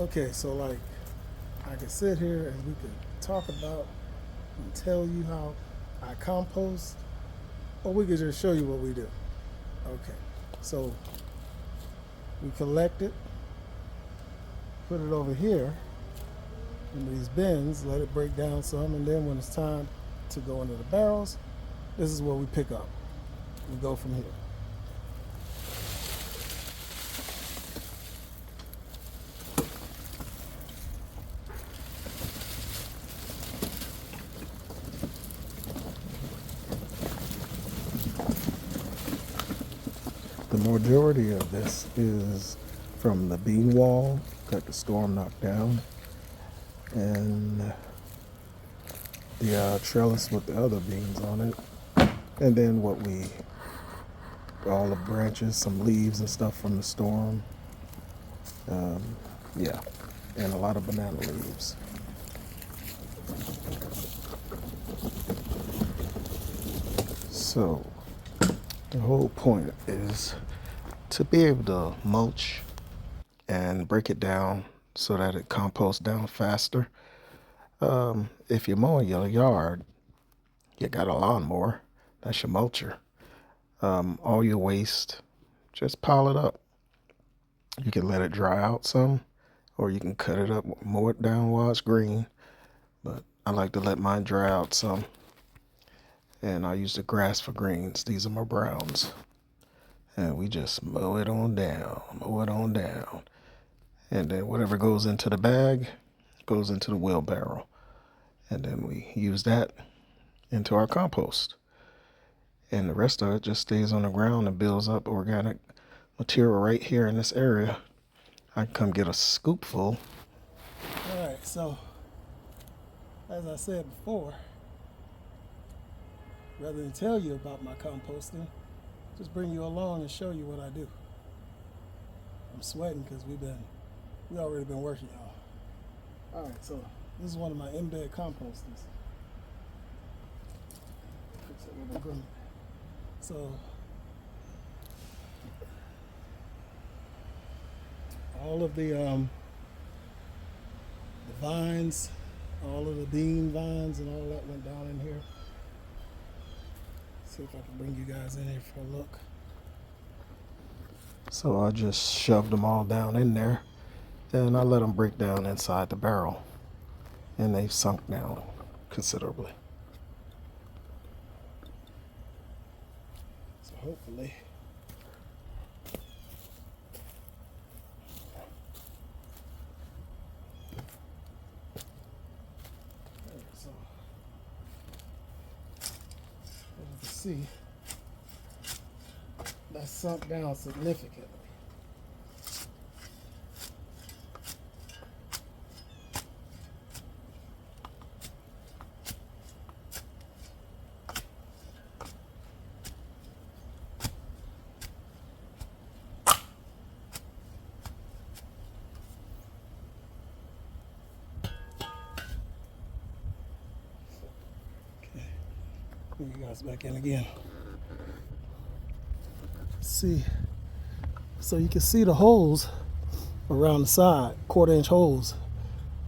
Okay, so like I could sit here and we could talk about and tell you how I compost, or we could just show you what we do. Okay, so we collect it, put it over here in these bins, let it break down some, and then when it's time to go into the barrels, this is what we pick up. We go from here. The majority of this is from the bean wall that the storm knocked down, and the trellis with the other beans on it, and then all the branches, some leaves and stuff from the storm. Um, yeah, and a lot of banana leaves. So the whole point is to be able to mulch and break it down so that it composts down faster. If you're mowing your yard, you got a lawnmower, that's your mulcher. All your waste, just pile it up. You can let it dry out some, or you can cut it up, mow it down while it's green. But I like to let mine dry out some. And I use the grass for greens. These are my browns. And we just mow it on down, mow it on down. And then whatever goes into the bag goes into the wheelbarrow. And then we use that into our compost. And the rest of it just stays on the ground and builds up organic material right here in this area. I can come get a scoopful. All right, so as I said before, rather than tell you about my composting, just bring you along and show you what I do. I'm sweating because we already been working, y'all. All right, so this is one of my in-bed composters. Fix it with a broom. So all of the vines, all of the bean vines and all that went down in here. See if I can bring you guys in here for a look. So I just shoved them all down in there, and I let them break down inside the barrel, and they've sunk down considerably. So hopefully so as you can see, that sunk down significantly. Bring you guys back in again. See, so you can see the holes around the side, 1/4-inch holes,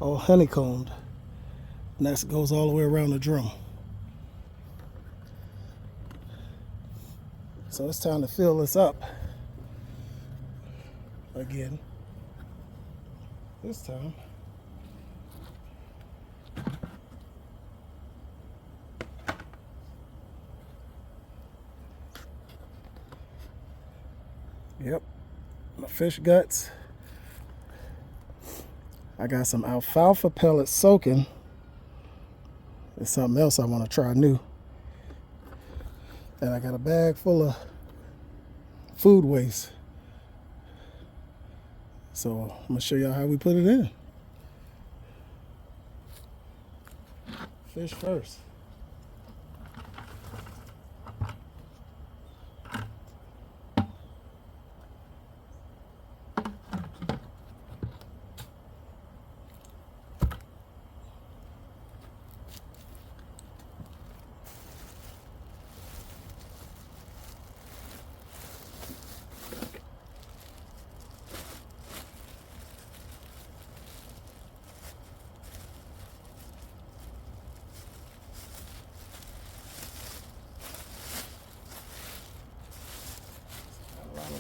all honeycombed, and that goes all the way around the drum. So it's time to fill this up again. This time yep, my fish guts. I got some alfalfa pellets soaking. It's something else I want to try new. And I got a bag full of food waste. So I'm gonna show y'all how we put it in. Fish first.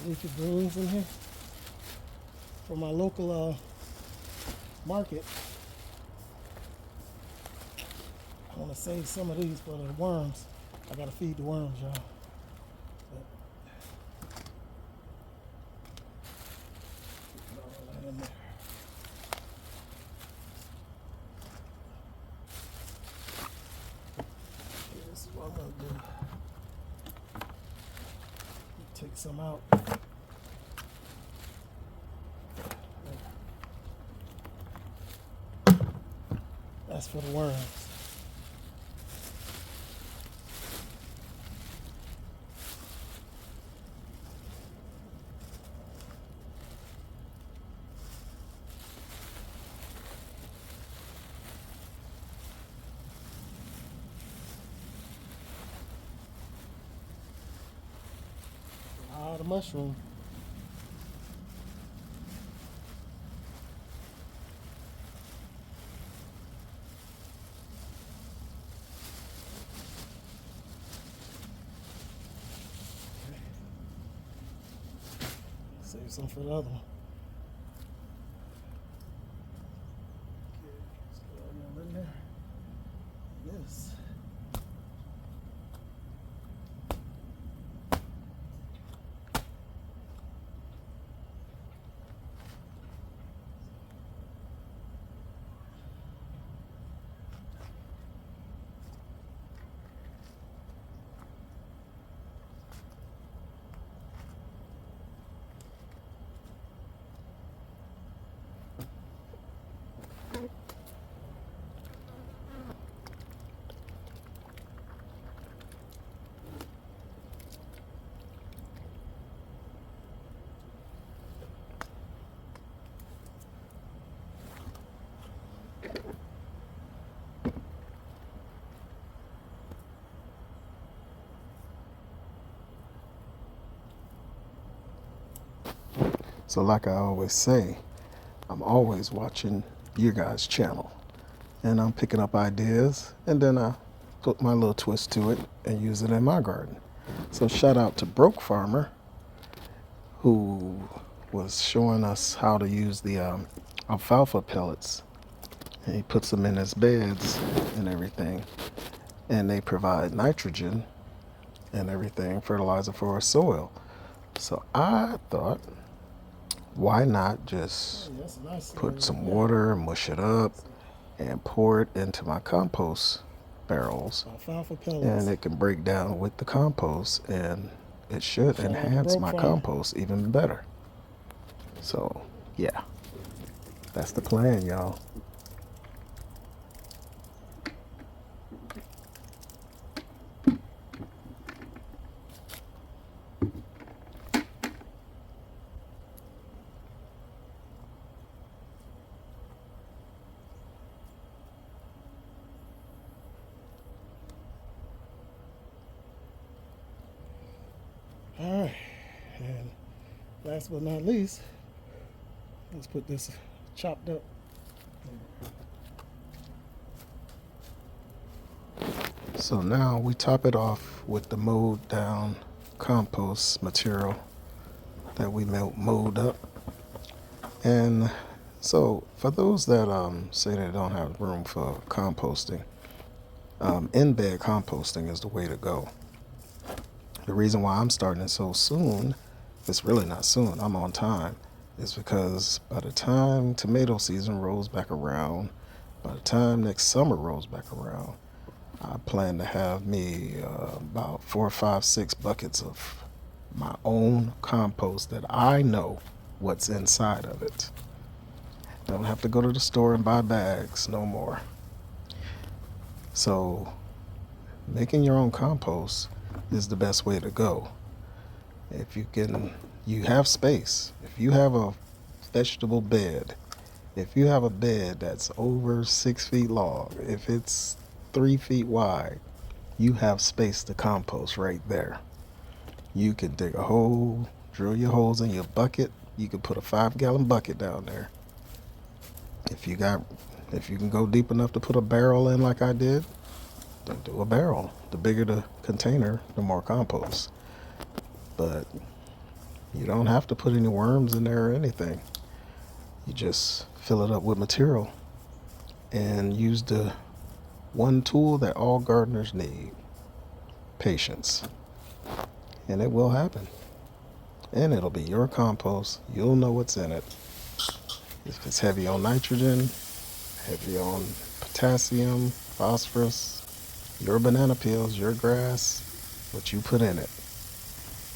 leafy greens in here for my local market. I want to save some of these for the worms. I gotta feed the worms, y'all. But, all in there. This is what I'm gonna do. Take some out. That's for the worms. A lot of mushroom. Save some for the other one. Okay, let's get all in there. Yes. So like I always say, I'm always watching your guys' channel. And I'm picking up ideas, and then I put my little twist to it and use it in my garden. So shout out to Broke Farmer, who was showing us how to use the alfalfa pellets. And he puts them in his beds and everything. And they provide nitrogen and everything, fertilizer for our soil. So I thought, why not just put some water, mush it up, and pour it into my compost barrels, Alfalfa pellets. and it can break down with the compost, and it should enhance my compost even better. So yeah, that's the plan, y'all. All right, and last but not least, let's put this chopped up. So now we top it off with the mowed down compost material that we mowed up. And so for those that say they don't have room for composting, in-bed composting is the way to go. The reason why I'm starting it so soon, it's really not soon, I'm on time, is because by the time tomato season rolls back around, by the time next summer rolls back around, I plan to have me about 4, 5, 6 buckets of my own compost that I know what's inside of it. Don't have to go to the store and buy bags no more. So making your own compost is the best way to go. If you have space, if you have a vegetable bed, if you have a bed that's over 6 feet long, if it's 3 feet wide, you have space to compost right there. You can dig a hole, drill your holes in your bucket. You can put a 5-gallon bucket down there. If you can go deep enough to put a barrel in like I did, then do a barrel. The bigger the container, the more compost. But You don't have to put any worms in there or anything. You just fill it up with material and use the one tool that all gardeners need: patience. And it will happen. And it'll be your compost. You'll know what's in it. If it's heavy on nitrogen, heavy on potassium, phosphorus, your banana peels, your grass, what you put in it.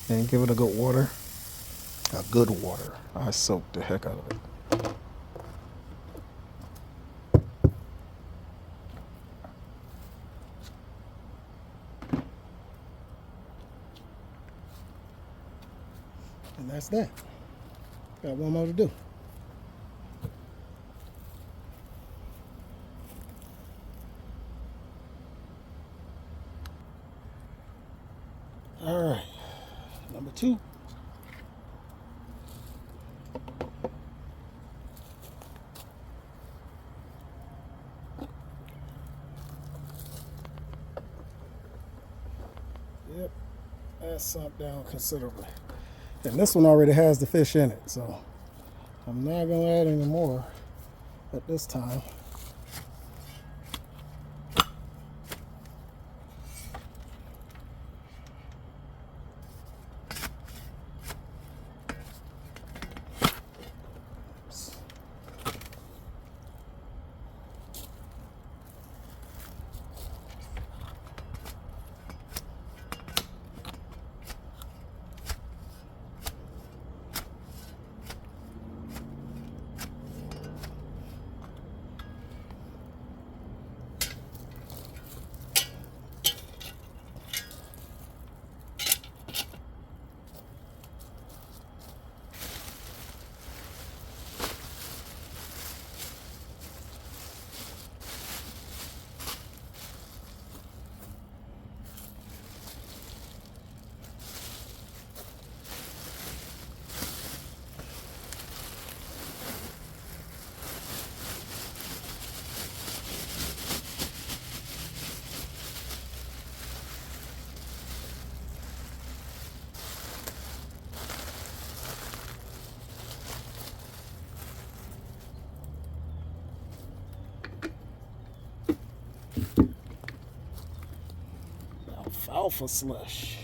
And give it a good water. A good water. I soak the heck out of it. And that's that. Got one more to do. All right, number 2. Yep, that sunk down considerably. And this one already has the fish in it, so I'm not going to add any more at this time. Alfalfa slush.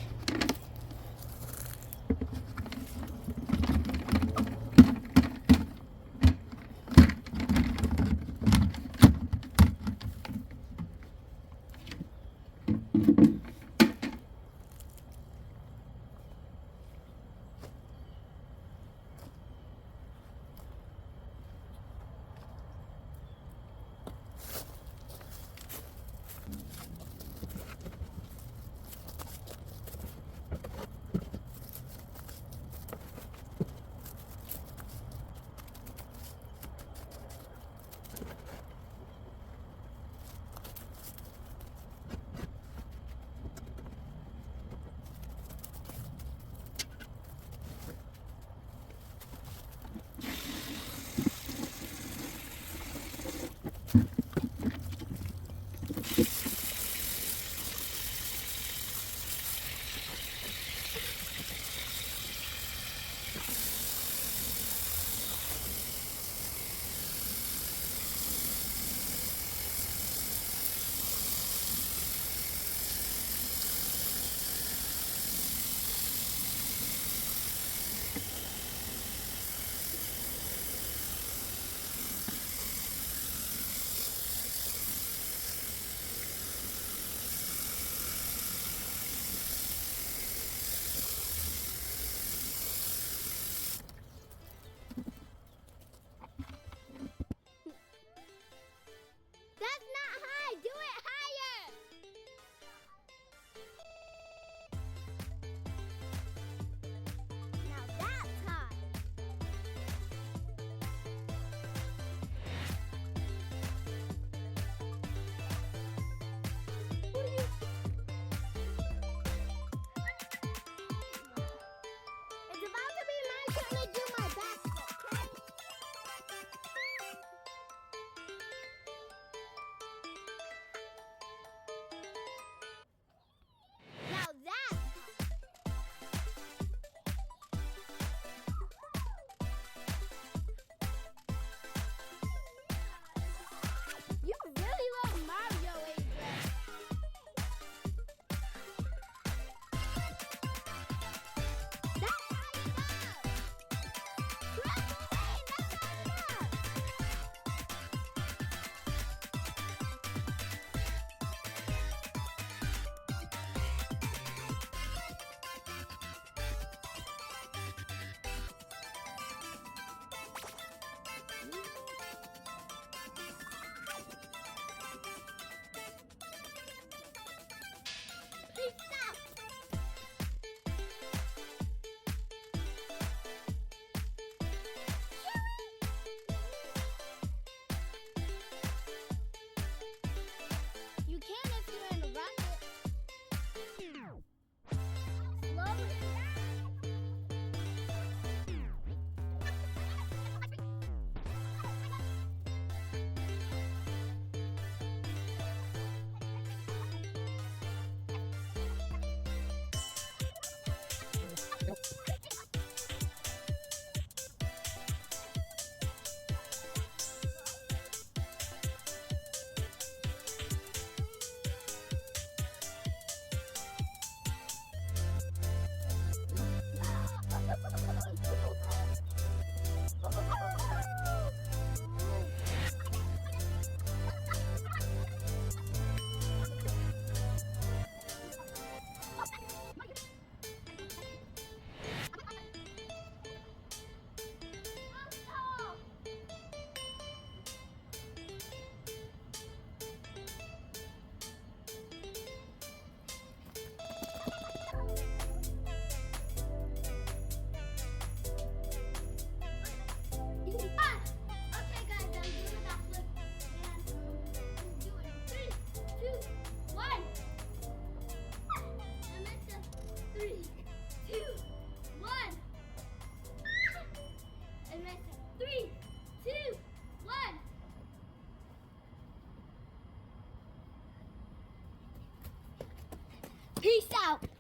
Peace out.